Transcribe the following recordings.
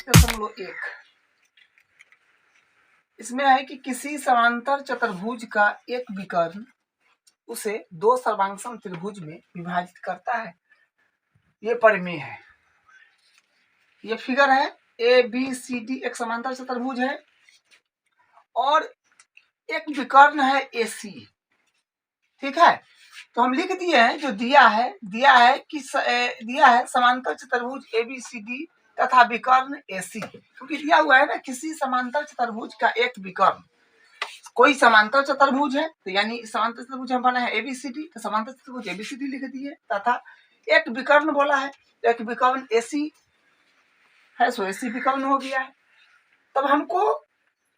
5.1 इसमें है कि किसी समांतर चतुर्भुज का एक विकर्ण उसे दो सर्वांगसम त्रिभुज में विभाजित करता है। ये परिमेय है। ये फिगर है ABCD एक समांतर चतुर्भुज है और एक विकर्ण है AC। ठीक है, तो हम लिख दिए हैं जो दिया है समांतर चतुर्भुज ABCD तथा विकर्ण AC, क्योंकि दिया हुआ है ना किसी समांतर चतुर्भुज का एक विकर्ण। कोई समांतर चतुर्भुज है तो यानी समांतर चतुर्भुज हम बना है ABCD, तो समांतर चतुर्भुज ABCD लिख दिए तथा एक विकर्ण बोला है, एक विकर्ण AC है, सो AC विकर्ण हो गया है। तब हमको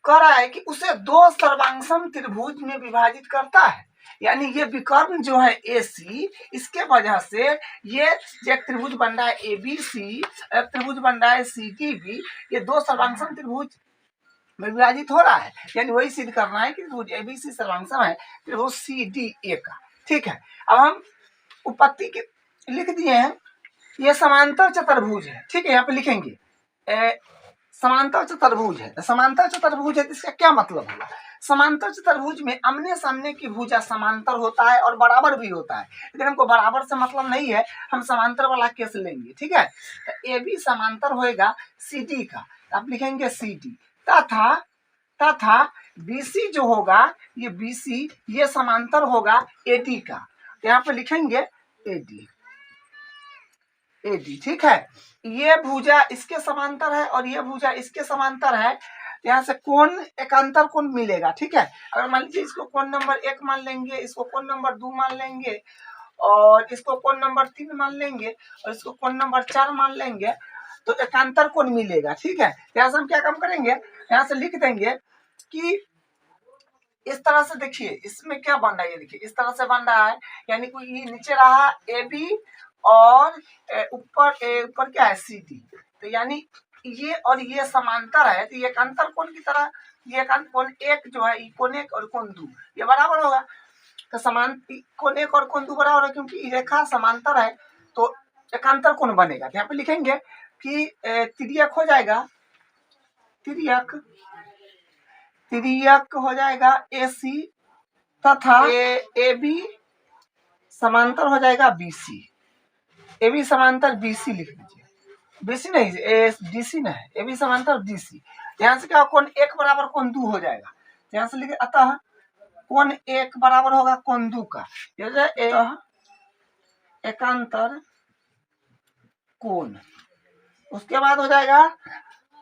कह रहा है कि उसे दो सर्वांगसम त्रिभुज में विभाजित करता है, यानी ये विकर्ण जो है AC, इसके वजह से ये एक त्रिभुज बन रहा है ABC, एक त्रिभुज बन रहा है CDB, ये दो सर्वांगसम त्रिभुज में विभाजित हो रहा है। यानी वही सिद्ध करना है कि त्रिभुज ABC सर्वांगसम है त्रिभुज CDA का। ठीक है, अब हम उत्पत्ति के लिख दिए हैं, ये समांतर चतुर्भुज है। ठीक है, यहाँ पे लिखेंगे समांतर चतुर्भुज है। समांतर चतुर्भुज है, इसका क्या मतलब होगा? समांतर चतुर्भुज में आमने सामने की भुजा समांतर होता है और बराबर भी होता है, लेकिन हमको बराबर से मतलब नहीं है, हम समांतर वाला केस लेंगे। ठीक है, तो AB समांतर होएगा CD का, आप लिखेंगे CD तथा BC जो होगा ये BC ये समांतर होगा AD का, यहाँ पे लिखेंगे AD। ठीक है, ये भुजा इसके समांतर है और ये भुजा इसके समांतर है, यहाँ से कोण एकांतर कोण मिलेगा। ठीक है, अगर मान लीजिए इसको कोण नंबर 1 मान लेंगे, इसको कोण नंबर 2 मान लेंगे और इसको कोण नंबर 3 मान लेंगे और इसको कोण नंबर 4 मान लेंगे तो एकांतर कोण मिलेगा। ठीक है, यहाँ से हम क्या काम करेंगे, यहाँ से लिख देंगे कि इस तरह से देखिए इसमें क्या बन रहा है, ये देखिए इस तरह से बन रहा है, यानी कोई ये नीचे रहा AB और ऊपर क्या है CD, तो यानी ये और ये समांतर है, तो ये एकांतर कोण की तरह ये एकांतर कोण एक जो है कोण एक और कोण दो ये बराबर होगा। तो समान कोण एक और कोण दो बराबर है, क्योंकि रेखा समांतर है तो एकांतर कोण बनेगा। तो यहाँ पे लिखेंगे कि तिर्यक हो जाएगा, तिर्यक हो जाएगा AC तथा AB समांतर हो जाएगा BC। AB समांतर BC लिख दीजिए, BC नहीं DC ना है, AB समांतर DC। यहाँ से क्या कोण एक बराबर कोण दो हो जाएगा, यहाँ से लिखे अतः कोण एक बराबर होगा कोण दो का, एकांतर कोण। उसके बाद हो जाएगा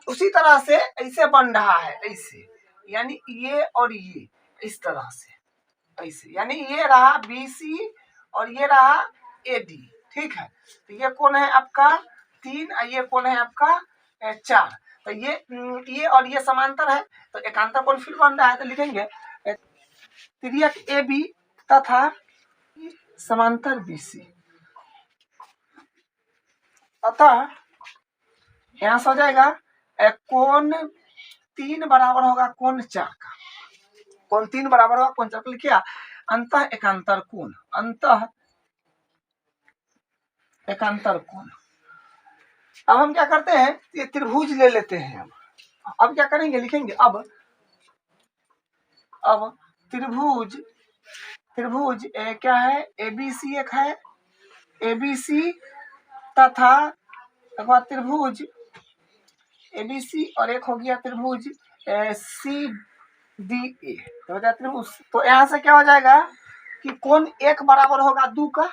उसी तरह से ऐसे बन रहा है, ऐसे यानी ये और ये इस तरह से ऐसे, यानी ये रहा BC और ये रहा AD। ठीक है, तो ये कोण है आपका 3 और ये कोण है आपका 4, तो ये और ये समांतर है तो एकांतर कोण फिर बन रहा है, तो लिखेंगे तिर्यक AB तथा समांतर BC। अतः यहाँ से हो जाएगा कोण 3 बराबर होगा कोण 4 का, कोण 3 बराबर होगा कोण 4 का, लिखिए अंतः एकांतर कोण, अंतः एकांतर कोण। अब हम क्या करते हैं, ये त्रिभुज ले लेते हैं। अब क्या करेंगे, लिखेंगे अब त्रिभुज क्या है ABC एक है ABC तथा त्रिभुज ABC और एक हो गया त्रिभुज CDA, तो हो जाए त्रिभुज। तो यहाँ से क्या हो जाएगा कि कोण एक बराबर होगा 2 का,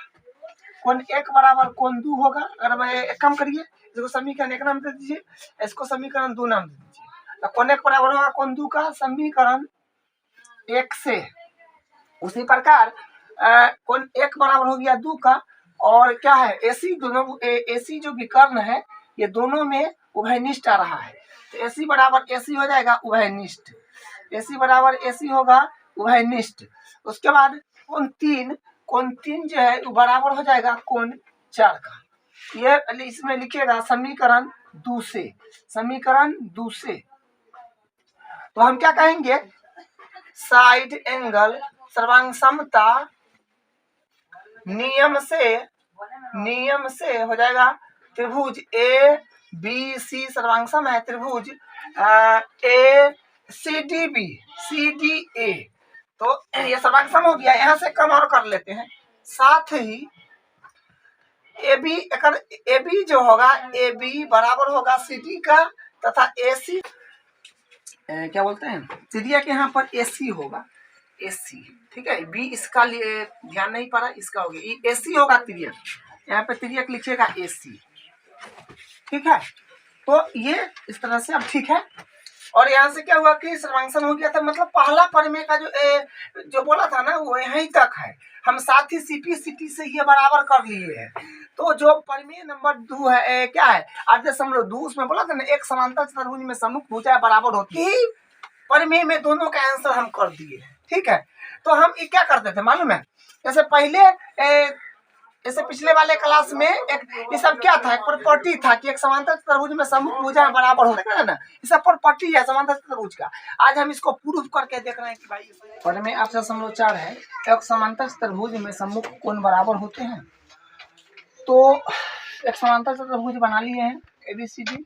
कोण एक बराबर कोण 2 होगा। अगर मैं एक काम करिए, इसको समीकरण 1 नाम दे दीजिए, इसको समीकरण 2 नाम दे दीजिए, तो कोण एक बराबर होगा कोण 2 का समीकरण 1 से। उसी प्रकार कोण एक बराबर हो गया 2 का, और क्या है AC दोनों AC जो विकर्ण है ये दोनों में उभयनिष्ठ आ रहा है, तो AC बराबर AC हो जाएगा उभयनिष्ठ, AC बराबर AC होगा उभयनिष्ठ। उसके बाद कोण 3 जो है वो बराबर हो जाएगा कोण 4 का। ये इसमें लिखिएगा समीकरण 2 से, समीकरण 2 से। तो हम क्या कहेंगे, साइड एंगल सर्वांगसमता नियम से हो जाएगा त्रिभुज ए बी सी सर्वांगसम है त्रिभुज A C D B C D A, तो ये सर्वांगसम हो गया। यहाँ से कम और कर लेते हैं। साथ ही ए बी जो होगा ए बी बराबर होगा सी डी का, तथा ए सी क्या बोलते हैं तिर्यक यहाँ पर ए सी होगा, ए सी, ठीक है। बी इसका लिए ध्यान नहीं पड़ा, इसका हो गया ए सी होगा तिर्यक, यहाँ पे तिर्यक लिखिएगा ए सी, ठीक है। तो ये इस तरह से अब ठीक है। और यहाँ से क्या हुआ कि सर्वांगसम हो गया था, मतलब पहला परिमेय का जो बोला था ना वो यहीं तक है। हम साथ ही सीटी से ये बराबर कर लिए हैं। तो जो परिमेय नंबर 2 है क्या है 8.2, उसमें बोला था ना एक समांतर चतुर्भुज में सम्मुख भुजाएं बराबर होती है। परिमेय में दोनों का आंसर हम कर दिए, ठीक है। तो हम ये क्या करते थे मालूम है, जैसे पहले जैसे पिछले वाले क्लास में एक ये सब क्या था, एक प्रॉपर्टी था कि एक समांतर चतुर्भुज में सम्मुख भुजाएं बराबर होता है ना, ये सब प्रॉपर्टी है समांतर चतुर्भुज का। आज हम इसको प्रूफ करके देख रहे हैं कि भाई परिमेय 8.4 है, एक समांतर चतुर्भुज में सम्मुख कोण बराबर होते हैं। तो एक समांतर चतुर्भुज बना लिए हैं ABCD,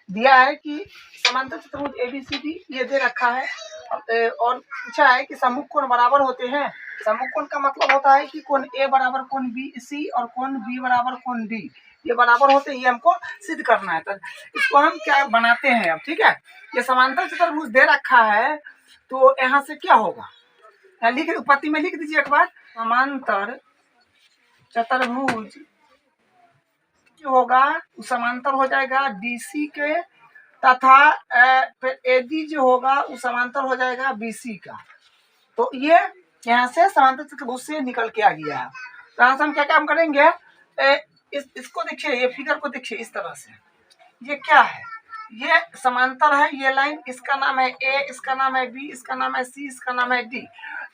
दिया है कि समांतर चतुर्भुज ABCD ये दे रखा है, और पूछा है कि सम्मुख कोण बराबर होते हैं। सम्मुख कोण का मतलब होता है कि कोण A बराबर कोण BC और कोण B बराबर कोण D ये बराबर होते हैं, ये हमको सिद्ध करना है। तो इसको हम क्या बनाते हैं अब, ठीक है। ये समांतर चतुर्भुज दे रखा है, तो यहाँ से क्या होगा लिख उत्पत्ति में लिख दीजिए एक बार। समांतर चतुर्भुज जो होगा समांतर हो जाएगा DC के, तथा फिर AD जो होगा वो समांतर हो जाएगा BC का। तो ये यहाँ से समांतर चतुर्भुज से निकल के आ गया है। तो यहाँ से हम क्या काम करेंगे, इसको देखिए, ये फिगर को देखिए इस तरह से, ये क्या है, ये समांतर है, ये लाइन इसका नाम है A, इसका नाम है B, इसका नाम है C, इसका नाम है D,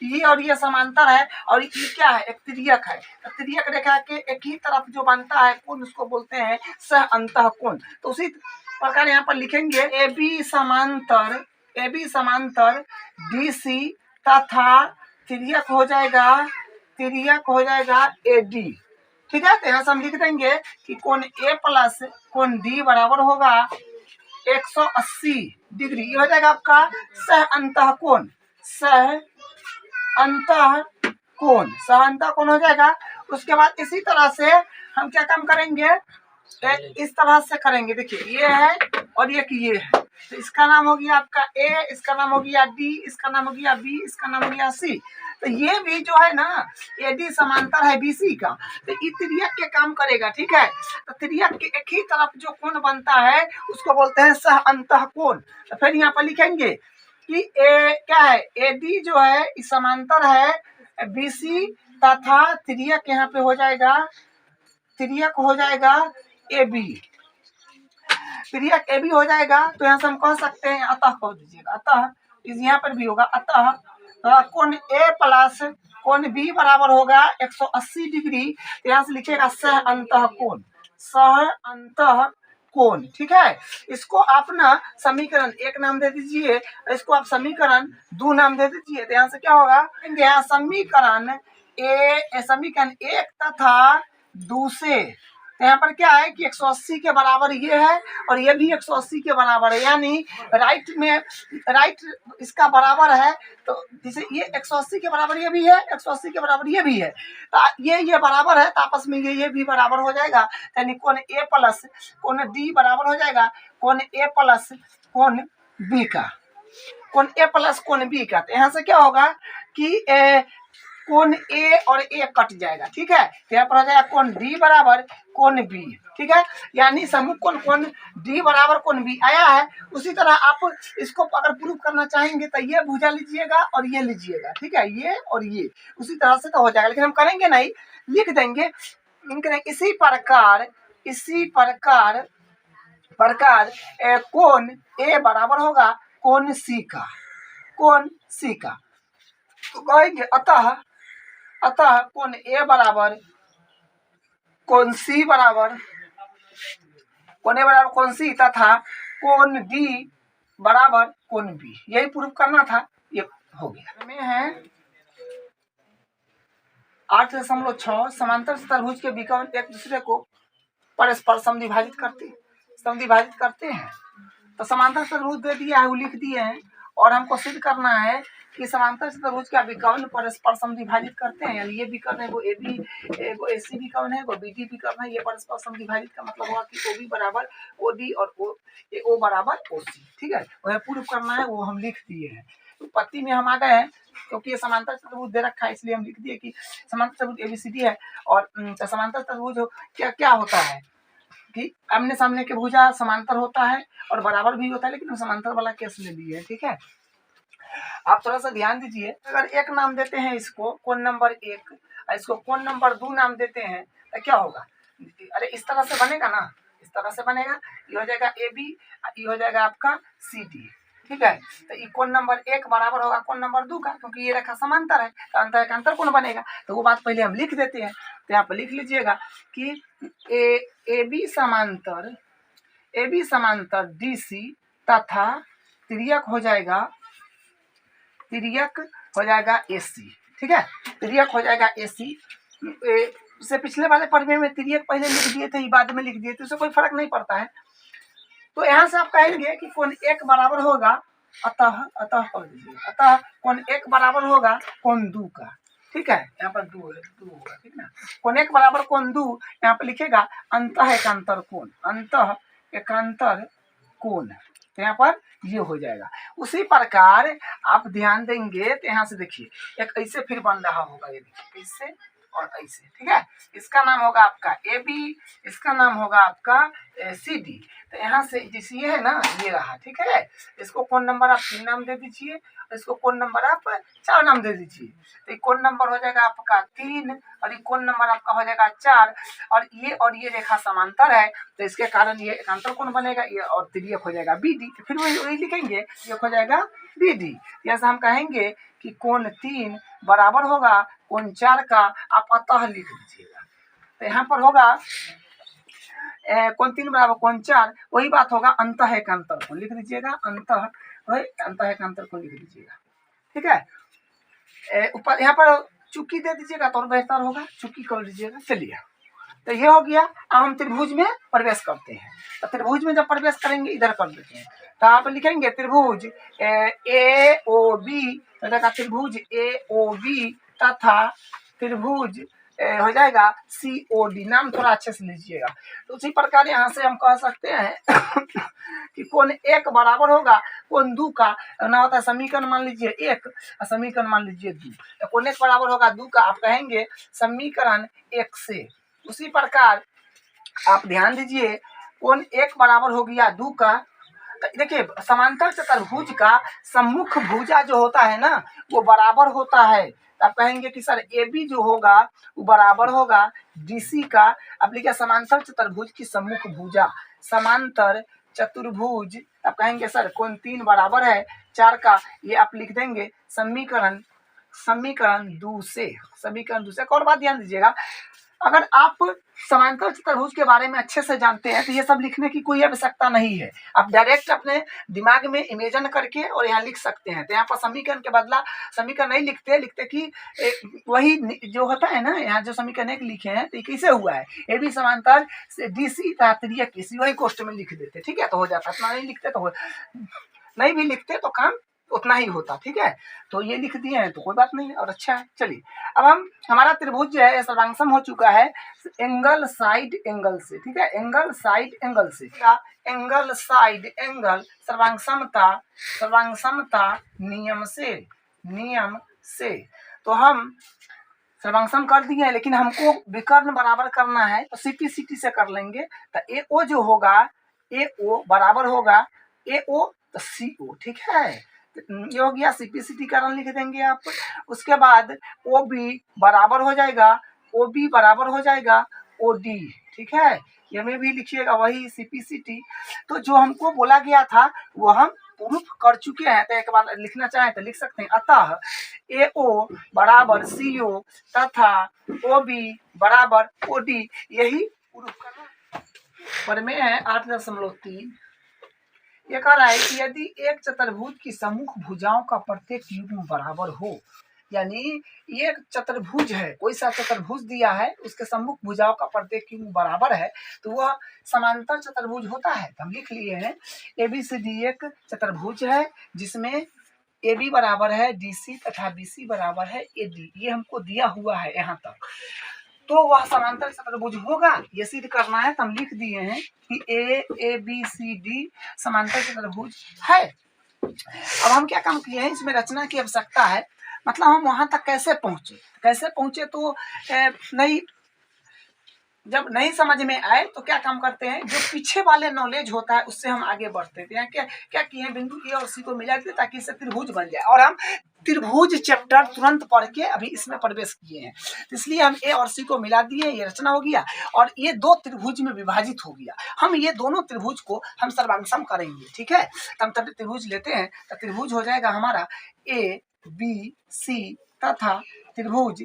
ये और ये समांतर है। और ये क्या है, एक तिर्यक है। तो तिर्यक रेखा के एक ही तरफ जो बनता है कोण उसको बोलते हैं सह अंतः कोण। तो उसी प्रकार यहाँ पर लिखेंगे AB समांतर DC तथा तिर्यक हो जाएगा AD, ठीक है। तो यहाँ से हम लिख देंगे कि कोण A प्लस कोण D बराबर होगा 180 डिग्री, ये हो जाएगा आपका सह अंतः कोण, सह अंतः कोण हो जाएगा। उसके बाद इसी तरह से हम क्या काम करेंगे, इस तरह से करेंगे। देखिए ये है और ये है, तो इसका नाम हो गया आपका A, इसका नाम हो गया D, इसका नाम हो गया B, इसका नाम हो गया C। तो ये भी जो है ना AD समांतर है BC का, तो ये तिर्यक के काम करेगा, ठीक है। तो तिर्यक के एक ही तरफ जो कोण बनता है उसको बोलते हैं सह अंतः कोण। तो फिर यहाँ पर लिखेंगे कि क्या है AD जो है इस समांतर है BC तथा तिर्यक यहाँ पे हो जाएगा AB, तिर्यक AB हो जाएगा। तो यहाँ से हम कह सकते हैं अतः कह दीजिएगा, अतः इस यहाँ पर भी होगा अतः कोण A प्लस कोण B बराबर होगा 180 डिग्री। तो यहाँ से लिखिएगा सह अंतः कोण, ठीक है। इसको आप ना समीकरण 1 नाम दे दीजिए, इसको आप समीकरण 2 नाम दे दीजिए। तो यहाँ से क्या होगा, यहाँ समीकरण 1 तथा 2 से, तो यहाँ पर क्या है कि 180 के बराबर ये है और ये भी 180 के बराबर है, यानी राइट इसका बराबर है। तो जैसे ये 180 के बराबर ये भी है, 180 के बराबर ये भी है, तो ये बराबर है, तो आपस में ये भी बराबर हो जाएगा। यानी कोण A प्लस कोण D बराबर हो जाएगा कोण A प्लस कोण B का, कोण A प्लस कोण B का। तो यहाँ से क्या होगा कि कोण A और A कट जाएगा, ठीक है। तो यहाँ पर हो जाएगा कोण D बराबर कोण B, ठीक है। यानी सम्मुख कोण D बराबर कोण B आया है। उसी तरह आप इसको अगर प्रूफ करना चाहेंगे तो ये भुजा लीजिएगा और ये लीजिएगा, ठीक है, ये और ये उसी तरह से तो हो जाएगा, लेकिन हम करेंगे नहीं, लिख देंगे। इसी प्रकार कोण A बराबर होगा कोण C का, तो कहेंगे अतः कोण A बराबर कोण C बराबर कोण C तथा कोण D बराबर कोण B, यही प्रूफ करना था, ये हो गया। में है 8.6 समांतर चतुर्भुज के विकर्ण एक दूसरे को परस्पर समद्विभाजित करते हैं। तो समांतर चतुर्भुज दे दिया है, वो लिख दिए हैं, और हमको सिद्ध करना है कि समांतर चतुर्भुज का विकर्ण परस्पर समद्विभाजित करते हैं। यानी ये विकर्ण है वो AB, वो AC विकर्ण है, वो BD विकर्ण है, ये परस्पर समद्विभाजित का मतलब हुआ कि OB बराबर OD और O बराबर OC। ठीक है, वह प्रूव करना है, वो हम लिख दिए हैं। तो पत्ती में हम आ गए हैं, क्योंकि ये समांतर चतुर्भुज दे रखा है, इसलिए हम लिख दिए कि समांतर चतुर्भुज ABCD है। और समांतर चतुर्भुज क्या क्या होता है कि आमने सामने के भुजा समांतर होता है और बराबर भी होता है, लेकिन हम समांतर वाला केस ले लिए है। ठीक है, आप थोड़ा सा ध्यान दीजिए। अगर एक नाम देते हैं इसको कोण नंबर 1, इसको कोण नंबर 2 नाम देते हैं, तो क्या होगा? अरे इस तरह से बनेगा ना, इस तरह से बनेगा, ये हो जाएगा AB, ये हो जाएगा आपका CD। ठीक है, तो ये कोण नंबर 1 बराबर होगा कोण नंबर 2 का, क्योंकि ये रेखा समांतर है, तो अंतर का अंतर कोण बनेगा। तो वो बात पहले हम लिख देते हैं। तो यहाँ पर लिख लीजिएगा कि AB DC तथा तिर्यक हो जाएगा AC। ठीक है, तिर्यक हो जाएगा AC। उससे पिछले वाले पढ़ने में तिर्यक पहले लिख दिए थे, बाद में लिख दिए थे, उससे कोई फर्क नहीं पड़ता है। तो यहाँ से आप कहेंगे कि कोण 1 बराबर होगा, अतः कर दीजिए, अतः कोण 1 बराबर होगा कोण 2 का। ठीक है, यहाँ पर 2 होगा, ठीक ना। कोण 1 बराबर कोण 2, यहाँ पर लिखेगा अंतः एकांतर कोण, अंतः एकांतर कोण। तो यहाँ पर ये हो जाएगा। उसी प्रकार आप ध्यान देंगे तो यहाँ से देखिए एक ऐसे फिर बन रहा होगा, ये देखिए ऐसे और ऐसे। ठीक है, इसका नाम होगा आपका AB, इसका नाम होगा आपका CD। तो यहाँ से जैसे ये है ना, ये रहा। ठीक है, इसको कोण नंबर आप 3 नाम दे दीजिए, इसको कोण नंबर आप 4 नाम दे दीजिए। तो ये कोण नंबर हो जाएगा आपका 3 और ये कोण नंबर आपका हो जाएगा 4, और ये रेखा समांतर है, तो इसके कारण ये एकांतर कोण बनेगा, ये और तिर्यक हो जाएगा BD। तो फिर वही लिखेंगे, ये हो जाएगा BD। जैसे हम कहेंगे कि कोण 3 बराबर होगा कोण 4 का, आप अतः लिख दीजिएगा। तो यहाँ पर होगा कोण 3 बराबर कोण 4, वही बात होगा अंतः एकांतर कोण लिख दीजिएगा, अंतः एकांतर कोण लिख दीजिएगा। ठीक है, ऊपर यहाँ पर चुकी दे दीजिएगा तो और बेहतर होगा, चुकी कर दीजिएगा। चलिए, तो ये हो गया। अब हम त्रिभुज में प्रवेश करते हैं। तो त्रिभुज में जब प्रवेश करेंगे, इधर कर देते हैं, तो आप लिखेंगे त्रिभुज AOB, त्रिभुज AOB तथा त्रिभुज हो जाएगा COD। नाम थोड़ा अच्छे से लीजिएगा। तो उसी प्रकार यहाँ से हम कह सकते हैं कि कोण 1 बराबर होगा कोण 2 का। ना होता है समीकरण मान लीजिए 1 और समीकरण मान लीजिए 2, तो कोण 1 बराबर होगा 2 का, आप कहेंगे समीकरण 1 से। उसी प्रकार आप ध्यान दीजिए, कोण 1 बराबर हो गया 2 का। देखिए समांतर चतुर्भुज का सम्मुख भुजा जो होता है ना, वो बराबर होता है। आप कहेंगे कि सर AB जो होगा वो बराबर होगा DC का। अब लिखिए समांतर चतुर्भुज की सम्मुख भुजा, समांतर चतुर्भुज, आप कहेंगे सर कोण 3 बराबर है 4 का, ये आप लिख देंगे समीकरण 2 से। समीकरण 2 से। एक और बात ध्यान दीजिएगा, अगर आप समांतर चतुर्भुज के बारे में अच्छे से जानते हैं तो ये सब लिखने की कोई आवश्यकता नहीं है। आप डायरेक्ट अपने दिमाग में इमेजिन करके और यहाँ लिख सकते हैं। तो यहाँ पर समीकरण के बदला समीकरण नहीं लिखते कि वही जो होता है ना, यहाँ जो समीकरण 1 लिखे हैं तो ये कैसे हुआ है, AB समांतर DC तिर्यक AC, वही कोष्ठ में लिख देते। ठीक है, तो हो जाता। इतना नहीं लिखते तो नहीं भी लिखते तो काम उतना ही होता। ठीक है, तो ये लिख दिए हैं तो कोई बात नहीं, और अच्छा है। चलिए, अब हमारा त्रिभुज जो है सर्वांगसम हो चुका है एंगल साइड एंगल से। ठीक है, एंगल साइड एंगल से, एंगल साइड एंगल सर्वांगसमता नियम से। तो हम सर्वांगसम कर दिए हैं, लेकिन हमको विकर्ण बराबर करना है, तो CP/CT से कर लेंगे। तो AO जो होगा, AO बराबर होगा AO तो CO। ठीक है, ये हो गया। CP/CT कारण लिख देंगे आप। उसके बाद OB बराबर हो जाएगा OD। ठीक है, ये में भी लिखिएगा वही CP/CT। तो जो हमको बोला गया था वो हम प्रूफ कर चुके हैं। तो एक बार लिखना चाहें तो लिख सकते हैं, अतः AO बराबर CO तथा OB बराबर OD, यही प्रूफ करना। पर में है 8.3। ये कह रहा है कि यदि एक चतुर्भुज की सम्मुख भुजाओं का प्रत्येक युग्म बराबर हो, यानी एक चतुर्भुज है, कोई सा चतुर्भुज दिया है, उसके सम्मुख भुजाओं का प्रत्येक क्यों बराबर है तो वह समांतर चतुर्भुज होता है। हम लिख लिए हैं ABCD एक चतुर्भुज है जिसमें AB बराबर है DC तथा BC बराबर है AD। ये हमको दिया हुआ है यहाँ तक, तो वह समांतर चतुर्भुज होगा, ये सिद्ध करना है। तो हम लिख दिए हैं कि ABCD समांतर चतुर्भुज है। अब हम क्या काम किए हैं, इसमें रचना की आवश्यकता है, मतलब हम वहां तक कैसे पहुंचे तो नहीं, जब नहीं समझ में आए तो क्या काम करते हैं, जो पीछे वाले नॉलेज होता है उससे हम आगे बढ़ते हैं। क्या किए हैं, बिंदु ए और सी को मिला दिए ताकि इससे त्रिभुज बन जाए, और हम त्रिभुज चैप्टर तुरंत पढ़ के अभी इसमें प्रवेश किए हैं, तो इसलिए हम ए और सी को मिला दिए, ये रचना हो गया और ये दो त्रिभुज में विभाजित हो गया। हम ये दोनों त्रिभुज को हम सर्वांगसम करेंगे, ठीक है। तो हम तब त्रिभुज लेते हैं, तो त्रिभुज हो जाएगा हमारा ABC तथा त्रिभुज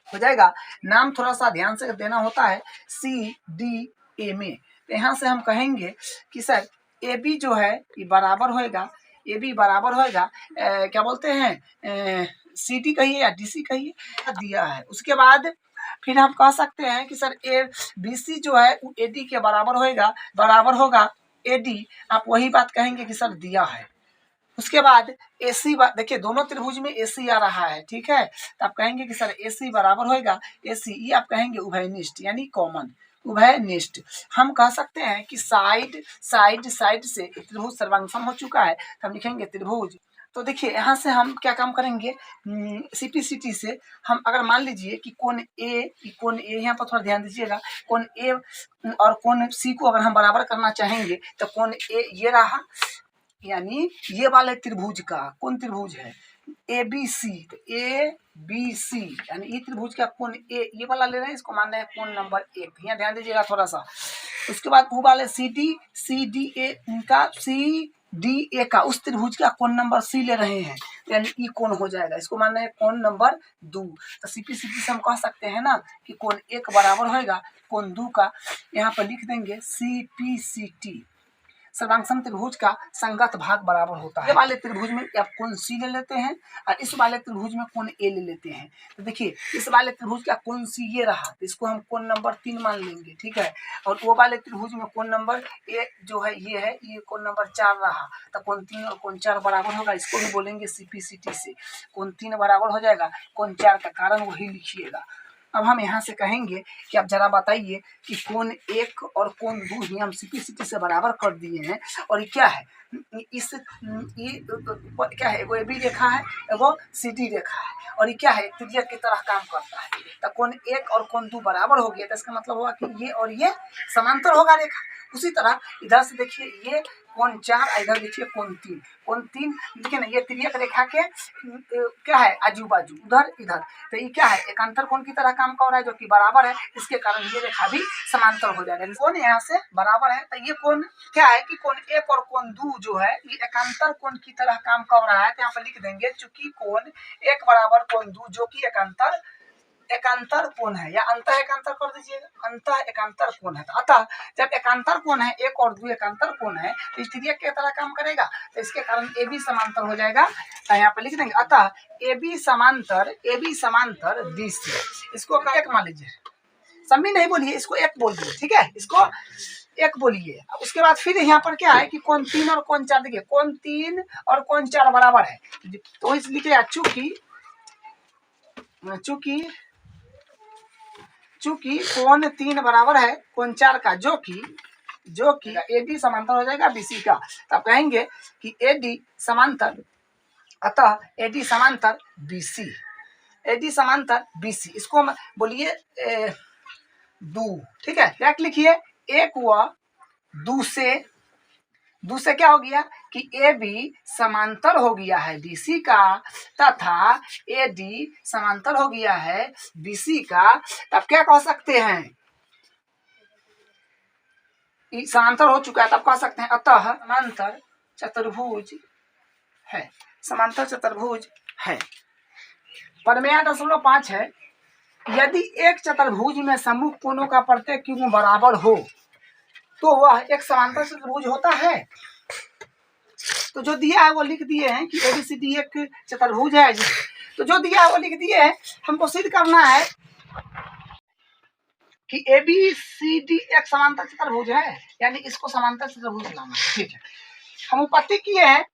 हो जाएगा, नाम थोड़ा सा ध्यान से देना होता है, CDA में। तो यहाँ से हम कहेंगे कि सर AB जो है ये बराबर होएगा, AB बराबर होएगा क्या बोलते हैं CD कहिए या DC कहिए, दिया है। उसके बाद फिर हम कह सकते हैं कि सर ABC जो है वो AD के बराबर होएगा, बराबर होगा AD, आप वही बात कहेंगे कि सर दिया है। उसके बाद AC, देखिए दोनों त्रिभुज में AC आ रहा है, ठीक है, तो आप कहेंगे कि सर AC बराबर होएगा AC, ये आप कहेंगे उभयनिष्ठ यानी कॉमन, उभयनिष्ठ। हम कह सकते हैं कि साइड से त्रिभुज सर्वांगसम हो चुका है, तो हम लिखेंगे त्रिभुज। तो देखिए यहाँ से हम क्या काम करेंगे, CPCT से हम अगर मान लीजिए कि कोण A यहाँ पर थोड़ा ध्यान दीजिएगा, कोण A और कोण C को अगर हम बराबर करना चाहेंगे तो कोण A ये रहा, यानी ये वाले त्रिभुज का कौन त्रिभुज है ABC, तो ABC यानी ये त्रिभुज का कोण A ये वाला ले रहे हैं, इसको मान रहे हैं कोण नंबर 1, यहाँ ध्यान दीजिएगा थोड़ा सा। उसके बाद वो वाले CDA का CDA का उस त्रिभुज का कोण नंबर C ले रहे हैं, यानी ई कोण हो जाएगा, इसको मान रहे हैं कोण नंबर 2। तो CPCT से हम कह सकते हैं ना कि कोण 1 बराबर होएगा कोण 2 का, यहाँ पर लिख देंगे CPCT सर्वांगसम त्रिभुज का संगत भाग बराबर होता है। ये वाले त्रिभुज में आप कोण C ले लेते हैं और इस वाले त्रिभुज में कोण A ले लेते हैं। तो देखिए इस वाले त्रिभुज का कोण C ये रहा, तो इसको हम कोण नंबर 3 मान लेंगे, ठीक है। और वो वाले त्रिभुज में कोण नंबर A जो है ये कोण नंबर 4 रहा, तो कोण 3 और कोण 4 बराबर होगा, इसको भी बोलेंगे CPCT से। कोण 3 बराबर हो जाएगा कोण 4 का, कारण वही लिखिएगा। अब हम यहाँ से कहेंगे कि आप जरा बताइए कि कोण 1 और कोण 2 ही हम CPCT से बराबर कर दिए हैं, और ये क्या है, ये क्या है, एगो AB रेखा है, एगो CD रेखा है, और ये क्या है, त्रिज्यक की तरह काम करता है। तो कोण 1 और कोण 2 बराबर हो गया, तो इसका मतलब हुआ कि ये और ये समांतर होगा रेखा। उसी तरह इधर से देखिए ये कोण 4, इधर देखिए कोण 3 देखिए ना, ये त्रिज्यक रेखा के क्या है आजू बाजू, उधर इधर, तो ये क्या है एकांतर कोण की तरह काम कर रहा है जो कि बराबर है, इसके कारण ये रेखा भी समांतर हो जाएगा। कोण यहाँ से बराबर है, तो ये कोण क्या है कि कोण 1 और कोण 2 जो है ये एकांतर कोण की तरह काम कर रहा है, तो यहाँ पर लिख देंगे चूंकि कोण 1 बराबर कोण 2 जो कि एकांतर कोण है, या अंतः एकांतर कर दीजिएगा, अंतः एकांतर कोण है। तो अतः जब एकांतर कोण है 1 और 2 एकांतर कोण है तो त्रिज्यक की तरह काम करेगा, तो इसके कारण AB समांतर हो जाएगा। तो यहाँ पे लिख देंगे अतः AB समांतर DC, इसको एक मान लीजिए, समी नहीं बोलिए, इसको एक बोल दिए, ठीक है, इसको एक बोलिए। उसके बाद फिर यहाँ पर क्या है कि कोण 3 और कोण 4, देखिए कोण 3 और कोण 4 बराबर है, तो इसलिए चूंकि कोण 3 बराबर है कोण 4 का, जो कि AD समांतर हो जाएगा BC का, तो आप कहेंगे कि AD समांतर, अतः AD समांतर BC, इसको बोलिए 2, ठीक है। क्या लिखिए 1 व 2 से क्या हो गया कि AB समांतर हो गया है DC का, तथा AD समांतर हो गया है BC का, तब क्या कह सकते हैं, समांतर हो चुका है, तब कह सकते हैं अतः समांतर चतुर्भुज है। प्रमेय 8.5 है, यदि एक चतुर्भुज में सम्मुख कोणों का प्रत्येक क्यों बराबर हो तो वह एक समांतर चतुर्भुज होता है। तो जो दिया है वो लिख दिए हैं कि ABCD एक चतुर्भुज है तो जो दिया है वो लिख दिए है। हमको सिद्ध करना है कि ABCD एक समांतर चतुर्भुज है, यानी इसको समांतर चतुर्भुज लाना है। ठीक है, हम उत्पत्ति किए हैं,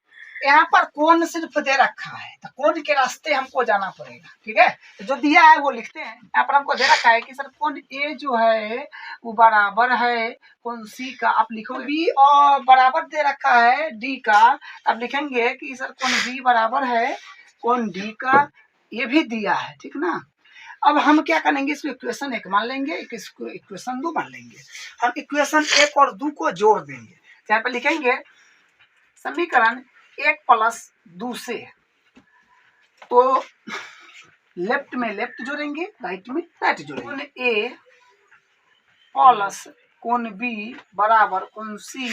यहाँ पर कोण सिर्फ दे रखा है, तो कोण के रास्ते हमको जाना पड़ेगा। ठीक है, तो जो दिया है वो लिखते हैं। यहाँ पर हमको दे रखा है कि सर कोण A जो है वो बराबर है कोण C का, आप लिखो B, और बराबर दे रखा है D का, आप लिखेंगे कि सर कोण B बराबर है कोण D का, ये भी दिया है। ठीक ना, अब हम क्या करेंगे, इसको इक्वेशन 1 मान लेंगे, इसको इक्वेशन 2 मान लेंगे। हम इक्वेशन 1 और 2 को जोड़ देंगे। यहाँ पर लिखेंगे समीकरण 1 प्लस 2 से, तो लेफ्ट में लेफ्ट जोड़ेंगे, राइट में राइट जोड़ेंगे। कोण A प्लस कोण B बराबर कोण C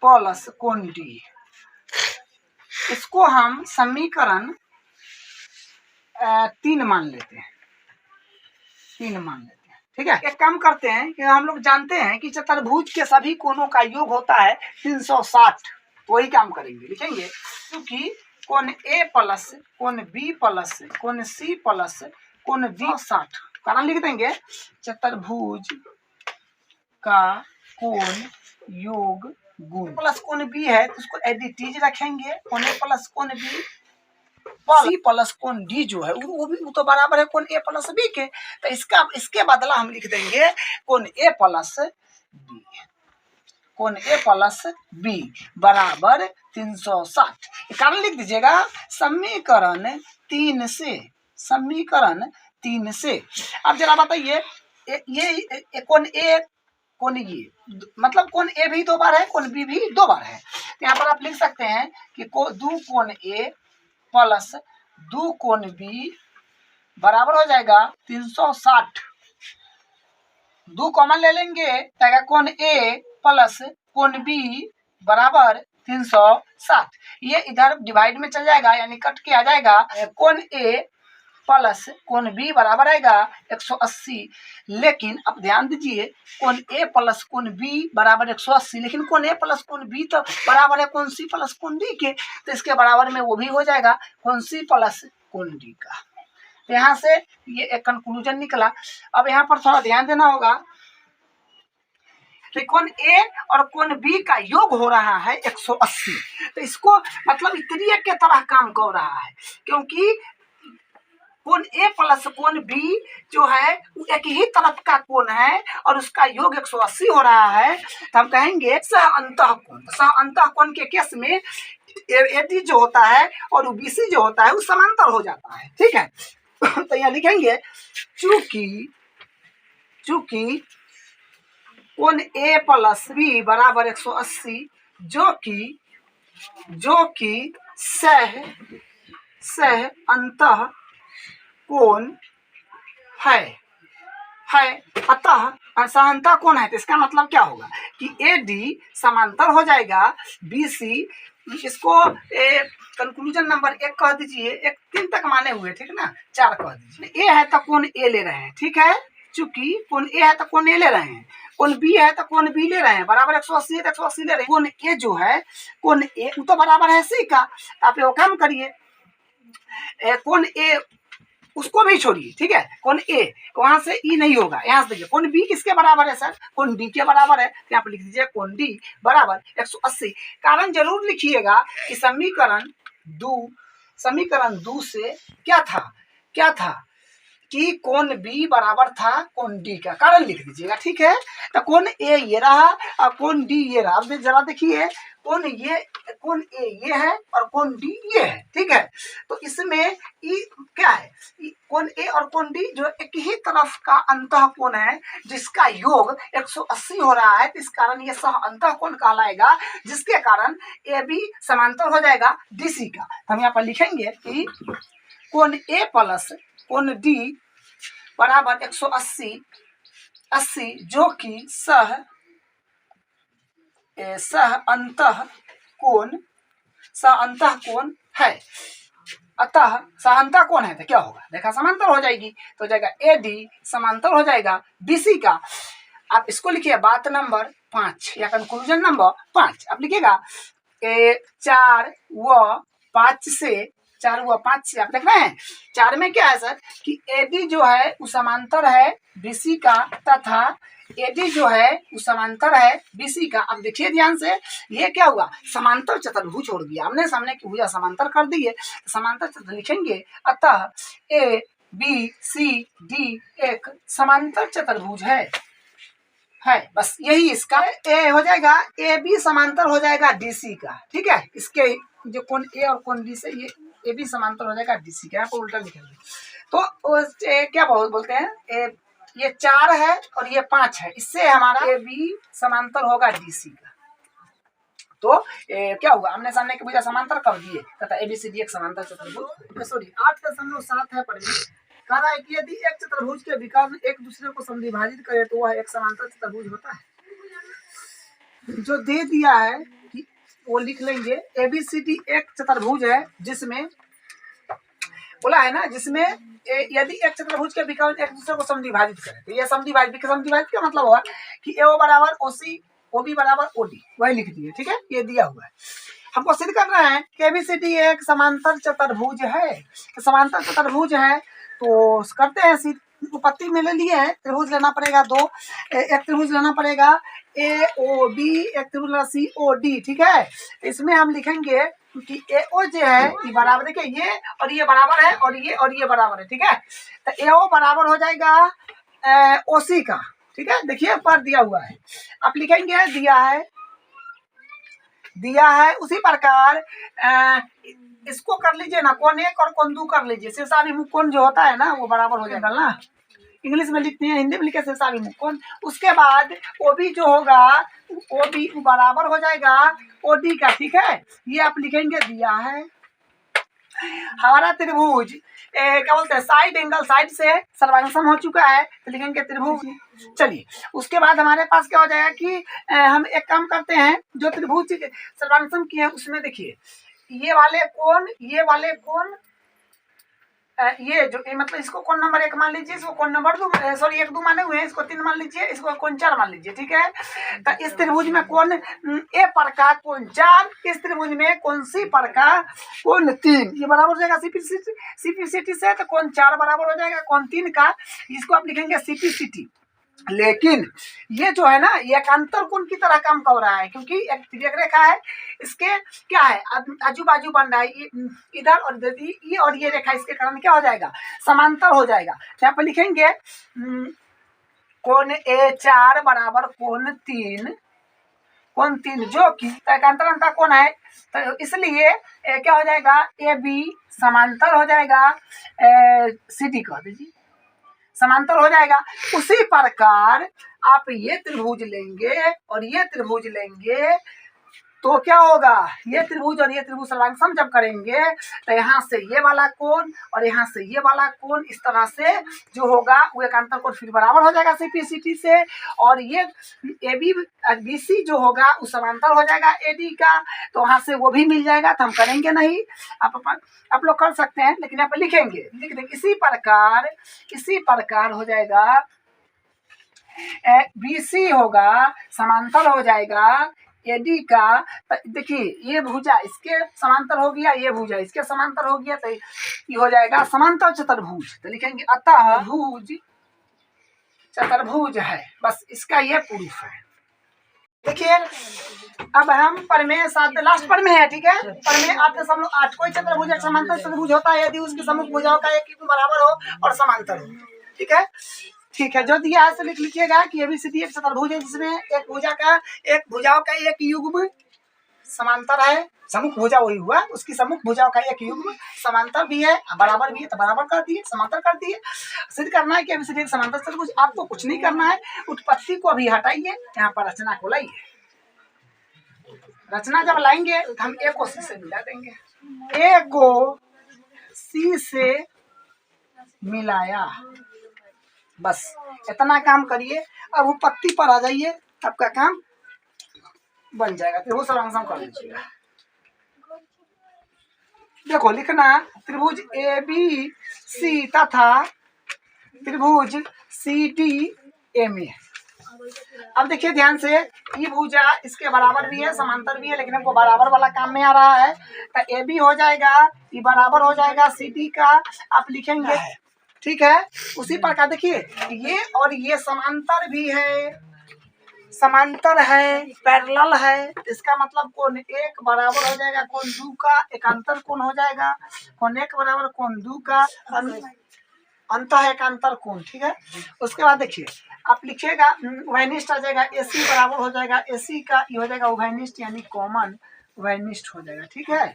प्लस कोण D, इसको हम समीकरण 3 मान लेते हैं, 3 मान लेते हैं। ठीक है, एक काम करते हैं कि हम लोग जानते हैं कि चतुर्भुज के सभी कोणों का योग होता है 360, तो वही काम करेंगे। लिखेंगे क्योंकि कोण A प्लस कोण B प्लस कोण C प्लस कोण D 60, कारण लिख देंगे चतुर्भुज का कोण योग गुण प्लस कोण B है तो उसको एडिटीज रखेंगे, कोण A प्लस कोण B C प्लस कोण D जो है वो तो बराबर है कोण A प्लस B के, तो इसके बदला हम लिख देंगे कोण A प्लस B, कोण A प्लस B बराबर 360, कारण लिख दीजिएगा समीकरण 3 से, समीकरण 3 से। अब जरा बताइए ये कोण A कोण ये, मतलब कोण A भी 2 बार है, कोण B भी 2 बार है, यहाँ पर आप लिख सकते हैं कि 2 कोण A प्लस 2 कोण B बराबर हो जाएगा 360। 2 कॉमन ले लेंगे, जाएगा कोण A प्लस कोण B बराबर 360, ये इधर डिवाइड में चल जाएगा, यानी कट के आ जाएगा। कोण A प्लस कोण B बराबर आएगा 180, लेकिन अब ध्यान दीजिए कोण A प्लस कोण B बराबर 180, लेकिन कोण A प्लस कोण B तो बराबर है कोण C प्लस कोण D के, तो इसके बराबर में वो भी हो जाएगा कोण C प्लस कोण D का। तो यहाँ से ये एक कंक्लूजन निकला। अब यहाँ पर थोड़ा ध्यान देना होगा कि कोण A और कोण B का योग हो रहा है 180, तो इसको मतलब इतनी के तरह काम कर रहा है, क्योंकि कोण A प्लस कोण B जो है वो एक ही तरफ का कोण है और उसका योग 180 हो रहा है, तो हम कहेंगे सह अंतःकोण। सह अंतःकोण के केस में AD जो होता है और BC जो होता है वो समांतर हो जाता है। ठीक है, तो यहाँ लिखेंगे चूंकि कोण A प्लस B बराबर 180 जो कि सह अंतः कोण है, अतः असहनता कोण है, तो इसका मतलब क्या होगा कि AD समांतर हो जाएगा BC, इसको कंक्लूजन नंबर 1 कह दीजिए, 1 3 तक माने हुए, ठीक ना, 4 कह दीजिए। A है तो कोण A ले रहे हैं, ठीक है, चूंकि कोण A है तो कोण A ले रहे हैं, कोण B है तो कोण B ले रहे हैं, बराबर 180 है तो 180 ले रहे हैं। कोण A जो है कोण A तो बराबर है C का, आप वो काम करिए, कोण A उसको भी छोड़िए, ठीक है, कोण A वहां से E नहीं होगा, यहाँ से देखिए कोण B किसके बराबर है सर, कोण D के बराबर है, यहाँ पर लिख दीजिए कोण D बराबर 180। कारण जरूर लिखिएगा कि समीकरण 2 से क्या था कि कोण B बराबर था कोण D का, कारण लिख दीजिएगा। ठीक है, तो कोण A ये रहा और कोण D ये रहा। अब जरा देखिए कोण A ये है और कोण D ये है, ठीक है, तो इसमें क्या है, कोण A और कोण D जो एक ही तरफ का अंतःकोण है जिसका योग 180 हो रहा है, इस कारण ये सह अंतःकोण कहलाएगा, जिसके कारण AB समांतर हो जाएगा DC का। हम यहाँ पर लिखेंगे कि कोण A प्लस कोण D बराबर 180 जो कि सह अंतःकोण है। अतः सह अंतःकोण है तो क्या होगा, देखा समांतर हो जाएगी, तो हो जाएगा AD समांतर हो जाएगा BC का। आप इसको लिखिए बात नंबर 5 या कंक्लूजन नंबर 5, आप लिखिएगा 4 व 5 से 4 हुआ 5 से, आप देख रहे हैं 4 में क्या है सर कि एडी जो है वो समांतर है बीसी का, तथा एडी जो है वो समांतर है बीसी का। अब देखिए ध्यान से, ये क्या हुआ, समांतर चतुर्भुज छोड़ दिया, हमने सामने की भुजा समांतर कर दी है, समांतर चतुर्भुज लिखेंगे। अतः ए बी सी डी एक समांतर चतुर्भुज है, बस यही इसका ए हो जाएगा, ए बी समांतर हो जाएगा डीसी का, ठीक है। इसके जो कोण ए और कोण बी से ये ए बी समांतर हो जाएगा डीसी का, यहाँ पर उल्टा लिखेंगे तो क्या बोलते हैं, ये 4 है और ये 5 है, इससे हमारा ए बी समांतर होगा डीसी का। तो क्या हुआ, हमने सामने की भुजा समांतर कर दिए तथा एबीसीडी एक समांतर चतुर्भुज। सॉरी 8.7 है पर कह रहा है कि यदि एक चतुर्भुज के विकर्ण एक दूसरे को समद्विभाजित करे तो वह एक समांतर चतुर्भुज होता है। जो दे दिया है कि वो लिख लेंगे, एबीसीडी एक चतुर्भुज है जिसमें बोला है ना, जिसमें यदि एक चतुर्भुज के विकर्ण एक दूसरे को समद्विभाजित करे तो ये समद्विभाजित का मतलब हुआ कि एओ बराबर ओसी, ओबी बराबर ओडी, वही लिख दिए, ठीक है। ये दिया हुआ है, हमको सिद्ध करना है कि एबीसीडी एक समांतर चतुर्भुज है। समांतर चतुर्भुज है तो करते हैं, उत्पत्ति में ले लिए हैं, त्रिभुज लेना पड़ेगा 2, एक त्रिभुज लेना पड़ेगा ए ओ बी, एक त्रिभुज लेना सी ओ डी, ठीक है। इसमें हम लिखेंगे कि ए ओ जो है ये बराबर, देखिए ये और ये बराबर है और ये बराबर है, ठीक है। तो ए ओ बराबर हो जाएगा ओ सी का, ठीक है। देखिए पर दिया हुआ है, आप लिखेंगे दिया है उसी प्रकार इसको कर लीजिए ना, कोण 1 और कोण 2 कर लीजिए, शीर्षाभिमुख कोण जो होता है ना वो बराबर हो जाएगा ना, इंग्लिश में लिखते हैं, हिंदी में लिखे शीर्षाभिमुख कोण। उसके बाद ओबी जो होगा ओबी बराबर हो जाएगा ओडी का, ठीक है। ये आप लिखेंगे दिया है हमारा त्रिभुज क्या बोलते हैं, साइड एंगल, साइड से सर्वांगसम हो चुका है तो लिखेंगे त्रिभुज। चलिए उसके बाद हमारे पास क्या हो जाएगा कि हम एक काम करते हैं, जो त्रिभुज सर्वांगसम किए हैं उसमें देखिए ये वाले कोण ये जो मतलब इसको कोण नंबर 1 मान लीजिए, इसको कोण नंबर 2 सॉरी 1 2 माने हुए हैं, इसको 3 मान लीजिए, इसको कोण 4 मान लीजिए, ठीक है। तो इस त्रिभुज में कोण ए पर का कोण 4, इस त्रिभुज में कोण सी पर का कोण 3, ये बराबर हो जाएगा सीपीसीटी से, तो कोण 4 बराबर हो जाएगा कोण 3 का, इसको आप लिखेंगे सीपीसीटी। लेकिन ये जो है ना ये एकांतर कोण की तरह काम कर रहा है, क्योंकि एक तिर्यक रेखा है, इसके क्या है आजू बाजू बन रहा है, इधर और ये और ये रेखा, इसके कारण क्या हो जाएगा, समांतर हो जाएगा। यहाँ पर लिखेंगे कोण A4 बराबर कोण 3 जो कि एकांतर का कोण है, तो इसलिए क्या हो जाएगा, ए बी समांतर हो जाएगा सी डी, कह दीजिए समांतर हो जाएगा। उसी प्रकार आप ये त्रिभुज लेंगे और ये त्रिभुज लेंगे तो क्या होगा, ये त्रिभुज और ये त्रिभुज सर्वांगसम जब करेंगे तो यहाँ से ये वाला कोण और यहाँ से ये वाला कोण इस तरह से जो होगा वो एकांतर कोण फिर बराबर हो जाएगा सीपीसीटी से, और ये ए बी बी सी जो होगा वो समांतर हो जाएगा एडी का, तो वहाँ से वो भी मिल जाएगा। तो हम करेंगे नहीं, आप लोग कर सकते हैं, लेकिन यहाँ पर लिखेंगे, लिख देंगे इसी प्रकार हो जाएगा बी सी होगा समांतर हो जाएगा एडी का। देखिए ये भुजा इसके समांतर हो गया, ये भुजा इसके समांतर हो गया, तो ये हो जाएगा समांतर चतुर्भुज। तो लिखेंगे अतः भुज चतुर्भुज है, बस इसका ये प्रूफ है। देखिए अब हम प्रमेय 7 लास्ट प्रमेय है, ठीक है। प्रमेय 8.8 कोई चतुर्भुज एक समांतर चतुर्भुज होता है यदि उसकी सम्मुख भुजाओं का एक युग्म बराबर हो और समांतर हो, ठीक है। जो दिया है तो लिख लीजिएगा कि एबीसीडी एक चतुर्भुज है जिसमें एक भुजाओं का एक युग्म समांतर है, सम्मुख भुजा वही हुआ, उसकी सम्मुख भुजाओं का एक युग्म समांतर भी है, बराबर भी है, तो बराबर कर दिए, समांतर कर दिए। सिद्ध करना है कि एबीसीडी एक समांतर चतुर्भुज। आपको कुछ नहीं करना है, उत्पत्ति को अभी हटाइए, यहाँ पर रचना को लाइए। रचना जब लाएंगे तो हम ए को सी से मिला देंगे, ए को सी से मिलाया, बस इतना काम करिए। अब उत्पत्ति पर आ जाइए, आपका काम बन जाएगा। त्रिभुज सर्वांगसम कर लीजिएगा। देखो लिखना त्रिभुज ए बी सी तथा त्रिभुज सी डी एम ए, अब देखिए ध्यान से, ई भुजा इसके बराबर भी है, समांतर भी है, लेकिन हमको बराबर वाला काम में आ रहा है, तो ए बी हो जाएगा, ई बराबर हो जाएगा सी डी का, आप लिखेंगे, ठीक है। उसी प्रकार देखिए, ये और ये समांतर भी है, समांतर है, पैरेलल है, इसका मतलब कोण एक बराबर हो जाएगा कोण दो का, एकांतर कोण हो जाएगा कोण एक बराबर कोण दो का, अंतः एकांतर कोण, ठीक है। उसके बाद देखिए आप लिखिएगा, उभयनिष्ठ आ जाएगा, ए सी बराबर हो जाएगा ए सी का, ये हो जाएगा उभयनिष्ठ यानी कॉमन उभयनिष्ठ हो जाएगा, ठीक है।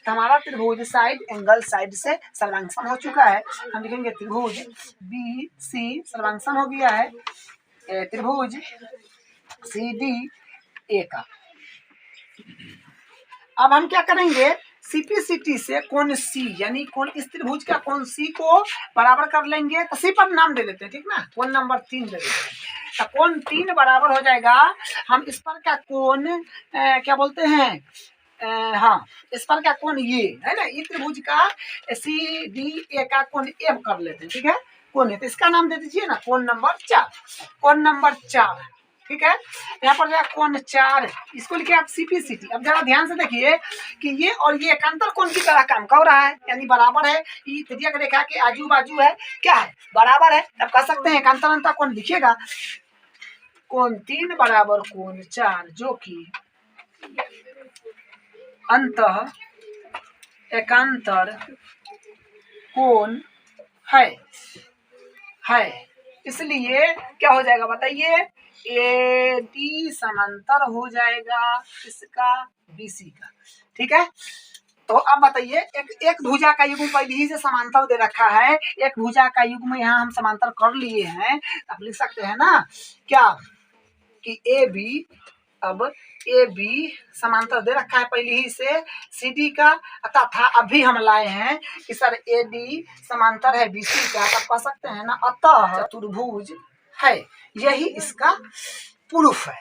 तो हमारा त्रिभुज साइड एंगल साइड से सर्वांगसम हो चुका है। हम लिखेंगे त्रिभुज बी सी सर्वांगसम हो गया है त्रिभुज सी डी ए का। अब हम क्या करेंगे, सीपीसीटी से कोण सी यानी कोण इस त्रिभुज का कोण सी को बराबर कर लेंगे, तो सी पर नाम दे देते हैं, ठीक ना, कोण नंबर 3 दे देते हैं, तो कोण 3 बराबर हो जाएगा, हम इस पर का कोण क्या बोलते हैं, हाँ इस पर का कोण ये है ना, ये त्रिभुज का सी डी ए का कोण एम कर लेते हैं, ठीक है, कोण है तो इसका नाम दे दीजिए ना कोण नंबर 4, कोण नंबर 4, ठीक है। यहाँ पर जाए कोण 4, इसको लिखे आप सीपीसीटी। अब जरा ध्यान से देखिए कि ये और ये एकांतर कोण की तरह काम कर रहा है, यानी बराबर है, ये तिर्यक रेखा के आजू बाजू है, क्या है, बराबर है, तब कह सकते हैं एकांतर अंतर कोण लिखिएगा, कोण 3 बराबर कोण 4, जो कि अंतः एकांतर कोण है, इसलिए क्या हो जाएगा बताइए, ए डी समांतर हो जाएगा इसका बीसी का, ठीक है। तो अब बताइए, एक भुजा का युग्म पहले ही से समांतर दे रखा है, एक भुजा का युग्म यहाँ हम समांतर कर लिए हैं, आप लिख सकते हैं ना क्या कि ए बी, अब ए बी समांतर दे रखा है पहले ही से सी डी का, तथा अभी हम लाए हैं कि सर ए डी समांतर है बीसी का, तब कह सकते हैं ना अतः चतुर्भुज है, यही इसका प्रूफ है।